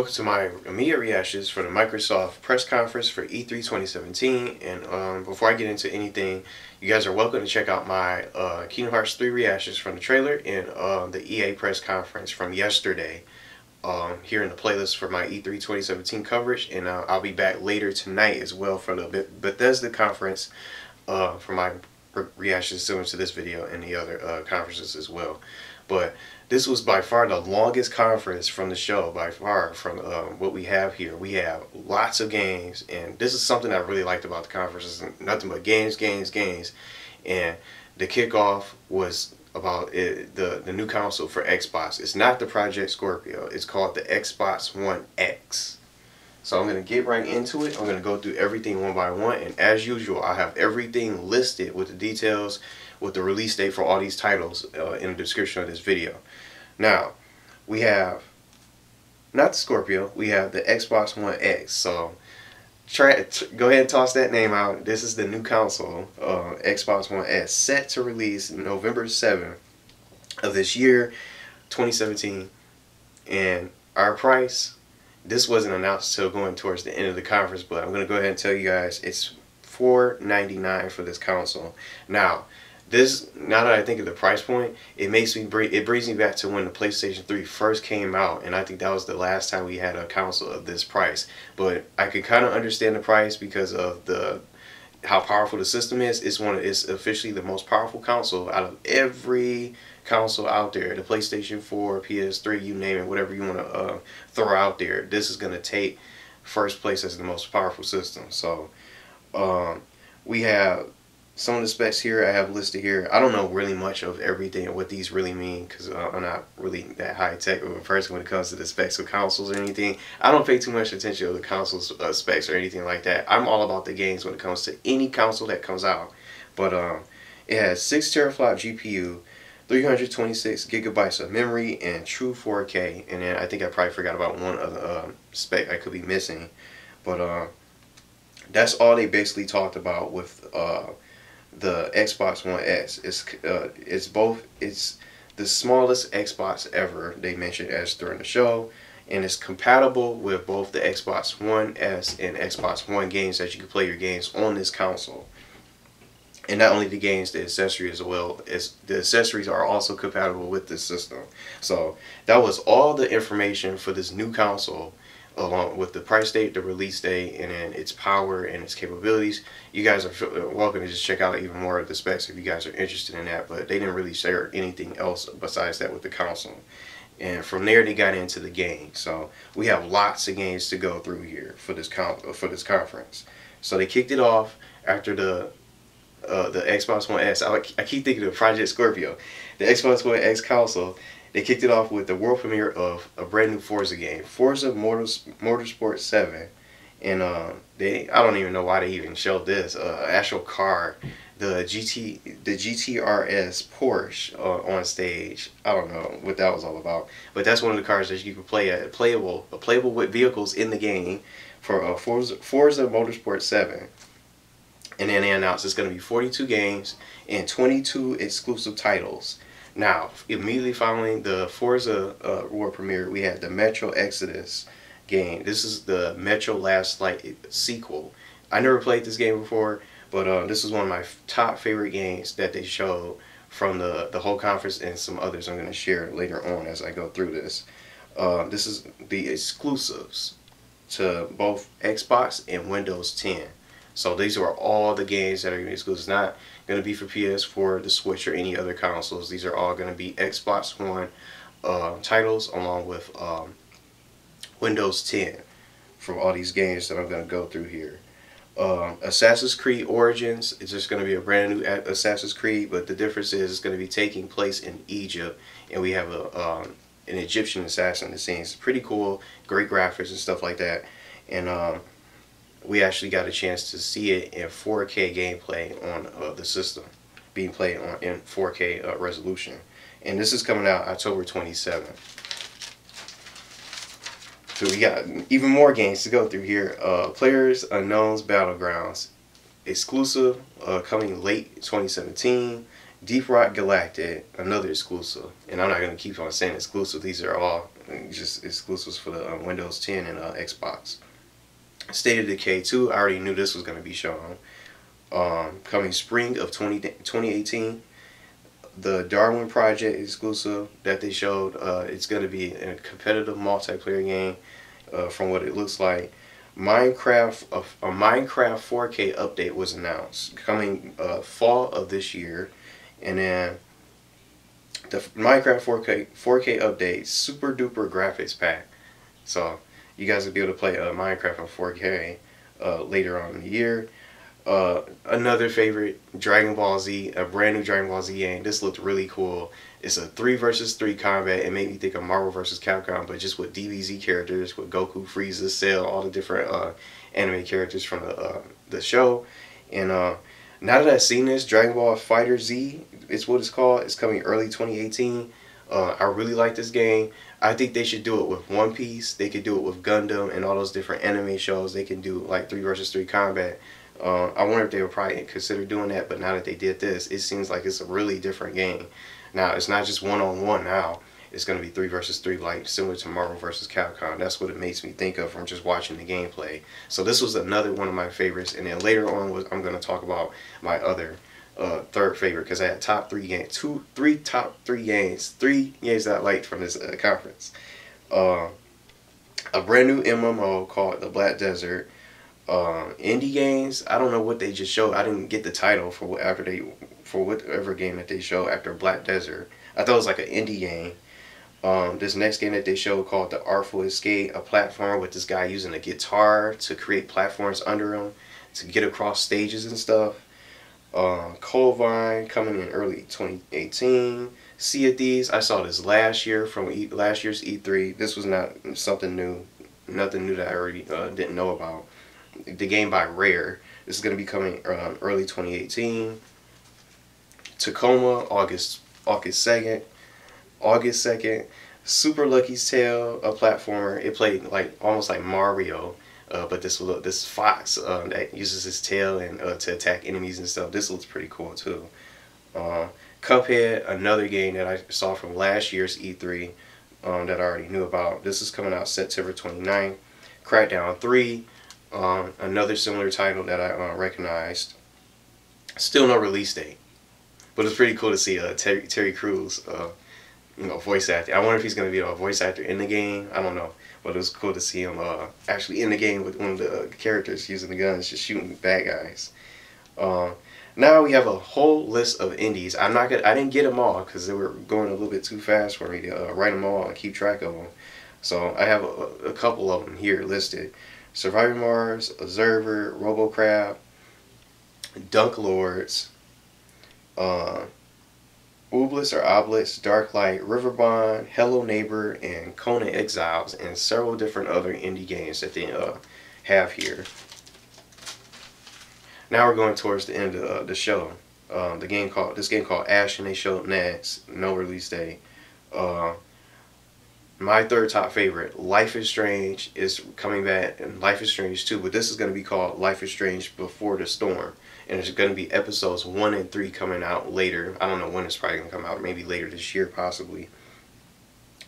welcome to my immediate reactions for the Microsoft press conference for E3 2017. And before I get into anything, you guys are welcome to check out my Kingdom Hearts 3 reactions from the trailer and the EA press conference from yesterday here in the playlist for my E3 2017 coverage. And I'll be back later tonight as well for the Bethesda conference for my reactions similar to this video and the other conferences as well. But this was by far the longest conference from the show, by far, from what we have here. We have lots of games, and this is something I really liked about the conference. It's nothing but games, games, games. And the kickoff was about the new console for Xbox. It's not the Project Scorpio. It's called the Xbox One X. So I'm going to get right into it. I'm going to go through everything one by one. And as usual, I have everything listed with the details, with the release date for all these titles in the description of this video. Now, we have, not the Scorpio, we have the Xbox One X. So go ahead and toss that name out. This is the new console, Xbox One S, set to release November 7th of this year, 2017. And our price, this wasn't announced until going towards the end of the conference, but I'm going to go ahead and tell you guys it's $499 for this console. Now that I think of the price point, it brings me back to when the PlayStation 3 first came out, and I think that was the last time we had a console of this price. But I could kind of understand the price because of how powerful the system is. It's officially the most powerful console out of every console out there. The PlayStation 4, PS3, you name it, whatever you want to throw out there. This is going to take first place as the most powerful system. So we have some of the specs here I have listed here. I don't know really much of everything and what these really mean because I'm not really that high tech of a person when it comes to the specs of consoles or anything. I don't pay too much attention to the consoles specs or anything like that. I'm all about the games when it comes to any console that comes out. But it has 6 teraflop GPU, 326 gigabytes of memory, and true 4K. And then I think I probably forgot about one other spec I could be missing. But that's all they basically talked about with the Xbox One S. It's the smallest Xbox ever, they mentioned as during the show, and it's compatible with both the Xbox One S and Xbox One games, that you can play your games on this console. And not only the games, the accessories as well. The accessories are also compatible with this system. So that was all the information for this new console, along with the price date, the release date, and then its power and its capabilities. You guys are welcome to just check out even more of the specs if you guys are interested in that, but they didn't really share anything else besides that with the console. And from there they got into the game. So we have lots of games to go through here for this conference. So they kicked it off after the Xbox One S. I keep thinking of Project Scorpio. The Xbox One X console, they kicked it off with the world premiere of a brand new Forza game, Forza Motorsport 7. And I don't even know why they even showed this. Actual car, the GTRS Porsche on stage. I don't know what that was all about. But that's one of the cars that you can play playable with vehicles in the game for Forza Motorsport 7. And then they announced it's going to be 42 games and 22 exclusive titles. Now, immediately following the Forza world premiere, we had the Metro Exodus game. This is the Metro Last Light sequel. I never played this game before, but this is one of my top favorite games that they showed from the whole conference, and some others I'm going to share later on as I go through this. This is the exclusives to both Xbox and Windows 10. So these are all the games that are going to be exclusive. It's not going to be for PS4, the Switch, or any other consoles. These are all going to be Xbox One titles, along with Windows 10 for all these games that I'm going to go through here. Assassin's Creed Origins, it's just going to be a brand new Assassin's Creed, but the difference is it's going to be taking place in Egypt, and we have an Egyptian assassin in the scene. It's pretty cool, great graphics and stuff like that. And we actually got a chance to see it in 4K gameplay on the system, being played in 4K resolution. And this is coming out October 27th. So we got even more games to go through here. PlayerUnknown's Battlegrounds, exclusive, coming late 2017. Deep Rock Galactic, another exclusive. And I'm not going to keep on saying exclusive. These are all just exclusives for the Windows 10 and Xbox. State of Decay 2, I already knew this was going to be shown. Coming spring of 2018. The Darwin Project exclusive that they showed, it's going to be a competitive multiplayer game from what it looks like. Minecraft, a Minecraft 4K update was announced coming fall of this year, and then the Minecraft 4K update super duper graphics pack. So you guys will be able to play Minecraft in 4K later on in the year. Another favorite, Dragon Ball Z, a brand new Dragon Ball Z game. This looked really cool. It's a 3 versus 3 combat. It made me think of Marvel vs. Capcom, but just with DBZ characters, with Goku, Frieza, Cell, all the different anime characters from the show. And now that I've seen this, Dragon Ball Fighter Z is what it's called. It's coming early 2018. I really like this game. I think they should do it with One Piece. They could do it with Gundam and all those different anime shows. They can do like 3 versus 3 combat. I wonder if they would probably consider doing that, but now that they did this, it seems like it's a really different game. Now, it's not just one-on-one now. It's going to be 3 versus 3, like similar to Marvel vs. Capcom. That's what it makes me think of from just watching the gameplay. So this was another one of my favorites, and then later on I'm going to talk about my other third favorite, because I had top 3 games, three top 3 games that I liked from this conference. A brand new MMO called The Black Desert. Indie games, I don't know what they just showed. I didn't get the title for whatever game that they showed after Black Desert. I thought it was like an indie game. This next game that they showed called the Artful Escape, a platform with this guy using a guitar to create platforms under him to get across stages and stuff. Codevein coming in early 2018. Sea of Thieves, I saw this last year from last year's E3. This was not something new, nothing new that I already didn't know about. The game by Rare. This is going to be coming early 2018. Tacoma, August 2nd. August 2nd. Super Lucky's Tale, a platformer. It played like almost like Mario, but this fox that uses his tail and to attack enemies and stuff. This looks pretty cool too. Cuphead, another game that I saw from last year's E3 that I already knew about. This is coming out September 29th. Crackdown 3. Another similar title that I recognized. Still no release date, but it's pretty cool to see Terry Crews, voice acting. I wonder if he's going to be a voice actor in the game. I don't know, but it was cool to see him actually in the game with one of the characters using the guns, just shooting bad guys. Now we have a whole list of indies. I didn't get them all because they were going a little bit too fast for me to write them all and keep track of them. So I have a couple of them here listed. Surviving Mars, Observer, Robocrab, Dunk Lords, Ooblis or Oblis, Darklight, Riverbond, Hello Neighbor, and Conan Exiles, and several different other indie games that they have here. Now we're going towards the end of the show. This game called Ash, and they showed next, no release date. My third top favorite, Life is Strange, is coming back, and Life is Strange 2, but this is going to be called Life is Strange Before the Storm, and there's going to be episodes 1 and 3 coming out later. I don't know when it's probably going to come out, maybe later this year possibly.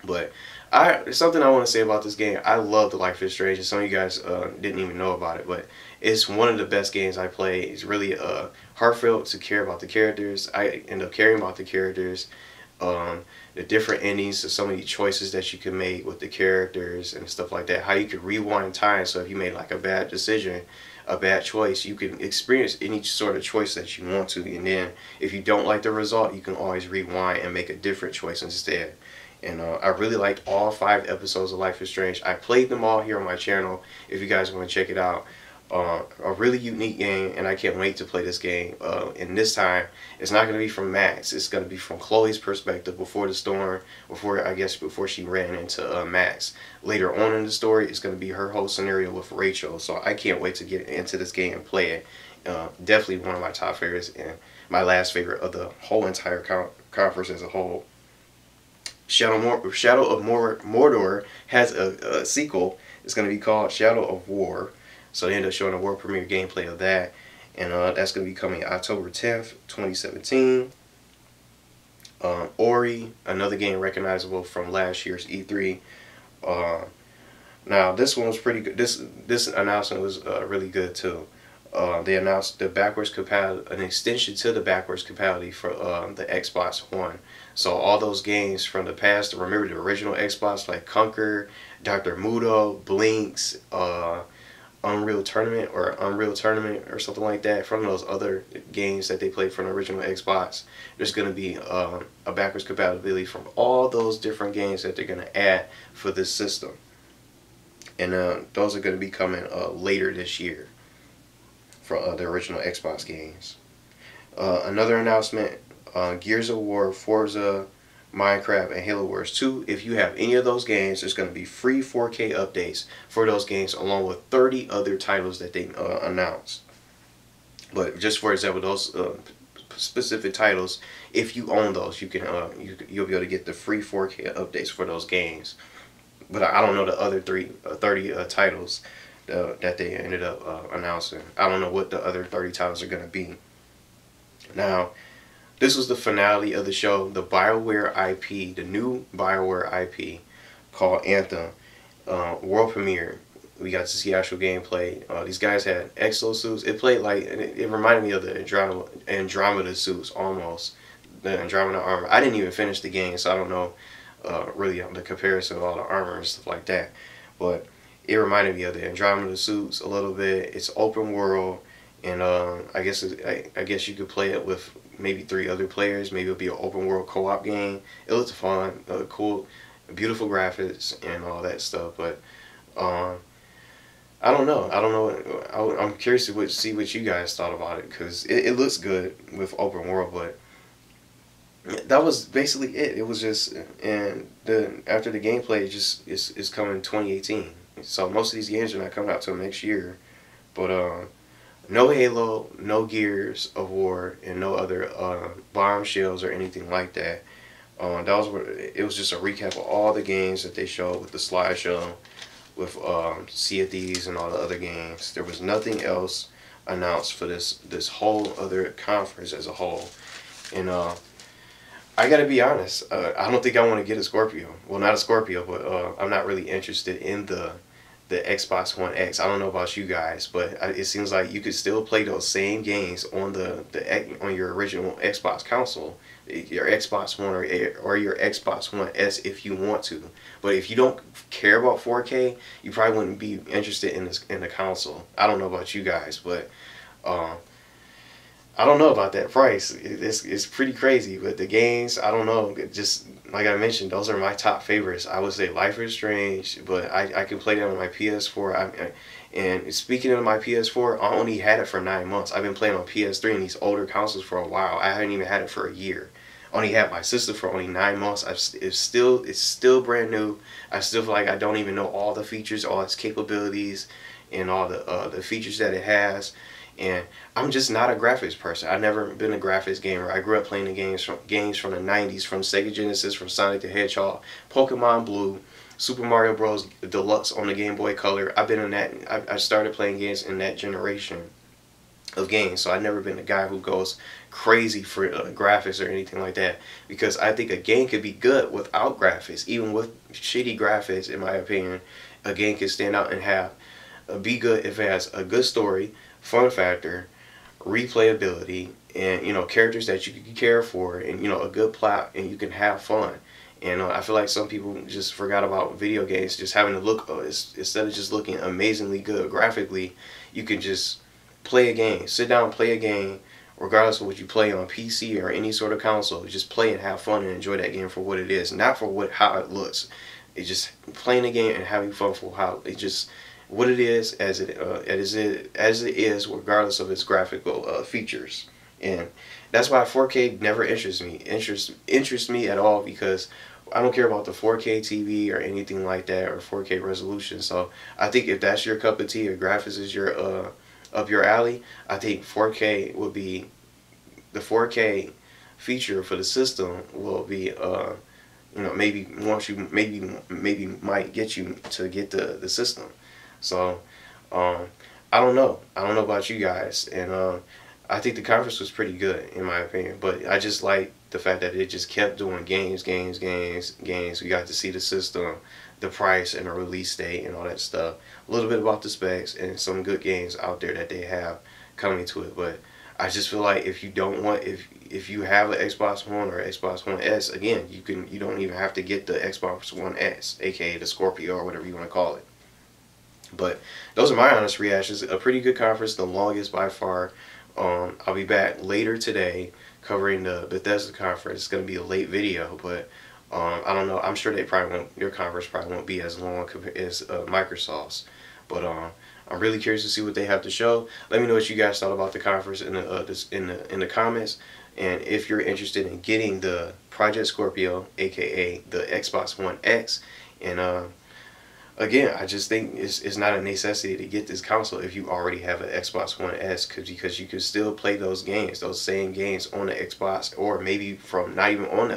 But there's something I want to say about this game. I love the Life is Strange, and some of you guys didn't even know about it, but it's one of the best games I play. It's really heartfelt to care about the characters. I end up caring about the characters. The different endings to so many choices that you can make with the characters and stuff like that. How you could rewind time, so if you made like a bad decision, a bad choice, you can experience any sort of choice that you want to, and then if you don't like the result, you can always rewind and make a different choice instead. And I really liked all 5 episodes of Life is Strange. I played them all here on my channel if you guys want to check it out. A really unique game, and I can't wait to play this game. And this time, it's not going to be from Max. It's going to be from Chloe's perspective before the storm, before she ran into Max. Later on in the story, it's going to be her whole scenario with Rachel. So I can't wait to get into this game and play it. Definitely one of my top favorites and my last favorite of the whole entire conference as a whole. Shadow of Mordor has a sequel. It's going to be called Shadow of War. So they ended up showing a world premiere gameplay of that. And that's going to be coming October 10th, 2017. Ori, another game recognizable from last year's E3. Uh, Now this one was pretty good. This announcement was really good too. They announced the backwards compatibility, an extension to the backwards compatibility for the Xbox One. So all those games from the past, remember the original Xbox like Conquer, Dr. Mudo, Blinks, Unreal Tournament or something like that, from those other games that they played from the original Xbox. There's going to be a backwards compatibility from all those different games that they're going to add for this system. And those are going to be coming later this year for the original Xbox games. Another announcement, Gears of War, Forza, Minecraft, and Halo Wars 2. If you have any of those games, there's going to be free 4K updates for those games, along with 30 other titles that they announced. But just for example, those specific titles, if you own those, you can you'll be able to get the free 4K updates for those games. But I don't know the other 30 titles that they ended up announcing. I don't know what the other 30 titles are going to be. Now, this was the finale of the show, the BioWare IP, the new BioWare IP called Anthem, world premiere. We got to see actual gameplay. These guys had exosuits. It played like, it reminded me of the Andromeda suits almost, the Andromeda armor. I didn't even finish the game, so I don't know really the comparison of all the armor and stuff like that. But it reminded me of the Andromeda suits a little bit. It's open world, and I guess you could play it with maybe 3 other players. Maybe it'll be an open world co-op game. It looks fun, cool, beautiful graphics and all that stuff. But I don't know. I'm curious to see what you guys thought about it, because it looks good with open world, but that was basically it. It was just, and after the gameplay, it's coming 2018. So most of these games are not coming out till next year. But no Halo, no Gears of War, and no other bombshells or anything like that. It was just a recap of all the games that they showed with the slideshow, with Sea of Thieves and all the other games. There was nothing else announced for this whole other conference as a whole. And I gotta be honest, I don't think I want to get a Scorpio. Well, not a Scorpio, but I'm not really interested in the Xbox One X. I don't know about you guys, but it seems like you could still play those same games on on your original Xbox console, your Xbox One or your Xbox One S if you want to. But if you don't care about 4K, you probably wouldn't be interested in the console. I don't know about you guys, but I don't know about that price. It's pretty crazy, but the games, I don't know. Just like I mentioned, those are my top favorites. I would say Life is Strange, but I can play them on my PS4. And speaking of my PS4, I only had it for 9 months. I've been playing on PS3 and these older consoles for a while. I haven't even had it for a year. Only had my system for only 9 months. It's still brand new. I still feel like I don't even know all the features, all its capabilities, and all the features that it has. And I'm just not a graphics person. I've never been a graphics gamer. I grew up playing the games from the 90s, from Sega Genesis, from Sonic the Hedgehog, Pokemon Blue, Super Mario Bros. Deluxe on the Game Boy Color. I've been in that. I started playing games in that generation of games. So I've never been a guy who goes crazy for graphics or anything like that, because I think a game could be good without graphics. Even with shitty graphics, in my opinion, a game can stand out and be good if it has a good story, fun factor, replayability, and characters that you can care for, and a good plot, and you can have fun. And I feel like some people just forgot about video games just having to look, instead of just looking amazingly good graphically, you can just play a game, sit down and play a game, regardless of what you play on PC or any sort of console. Just play and have fun and enjoy that game for what it is, not for how it looks. It's just playing a game and having fun for what it is, as it is, regardless of its graphical features. And that's why 4K never interests me at all, because I don't care about the 4K TV or anything like that, or 4K resolution. So I think if that's your cup of tea, or graphics is your up your alley, I think 4K would be the 4K feature for the system will be maybe once you maybe might get you to get the system. So I don't know about you guys, and I think the conference was pretty good in my opinion, but I just like the fact that it just kept doing games, games, games, games. We got to see the system, the price, and the release date, and all that stuff. A little bit about the specs and some good games out there that they have coming to it. But I just feel like if you don't want, if you have an Xbox One or Xbox One S, again, you don't even have to get the Xbox One S, aka the Scorpio or whatever you want to call it. But those are my honest reactions. A pretty good conference, the longest by far. I'll be back later today covering the Bethesda conference. It's going to be a late video, but I don't know. I'm sure they probably won't. Their conference probably won't be as long as Microsoft's. But I'm really curious to see what they have to show. Let me know what you guys thought about the conference in the comments, and if you're interested in getting the Project Scorpio, aka the Xbox One X, and again, I just think it's not a necessity to get this console if you already have an Xbox One S, because you can still play those games, those same games on the Xbox, or maybe from not even on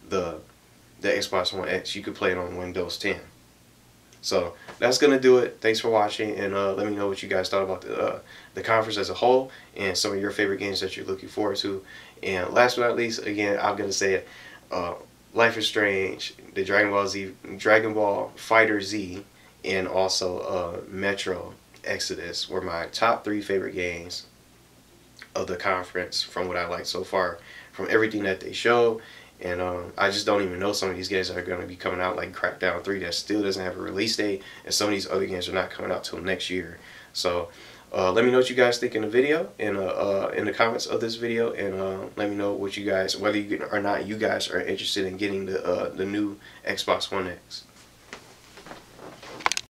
the Xbox One X, you could play it on Windows 10. So that's gonna do it. Thanks for watching, and let me know what you guys thought about the conference as a whole, and some of your favorite games that you're looking forward to. And last but not least, again, I'm gonna say it. Life is Strange, the Dragon Ball Fighter Z, and also Metro Exodus were my top 3 favorite games of the conference from what I liked so far, from everything that they showed. And I just don't even know some of these games that are going to be coming out, like Crackdown 3 that still doesn't have a release date, and some of these other games are not coming out till next year. So let me know what you guys think in the video, in the comments of this video, and let me know what you guys, whether you or not you guys are interested in getting the new Xbox One X.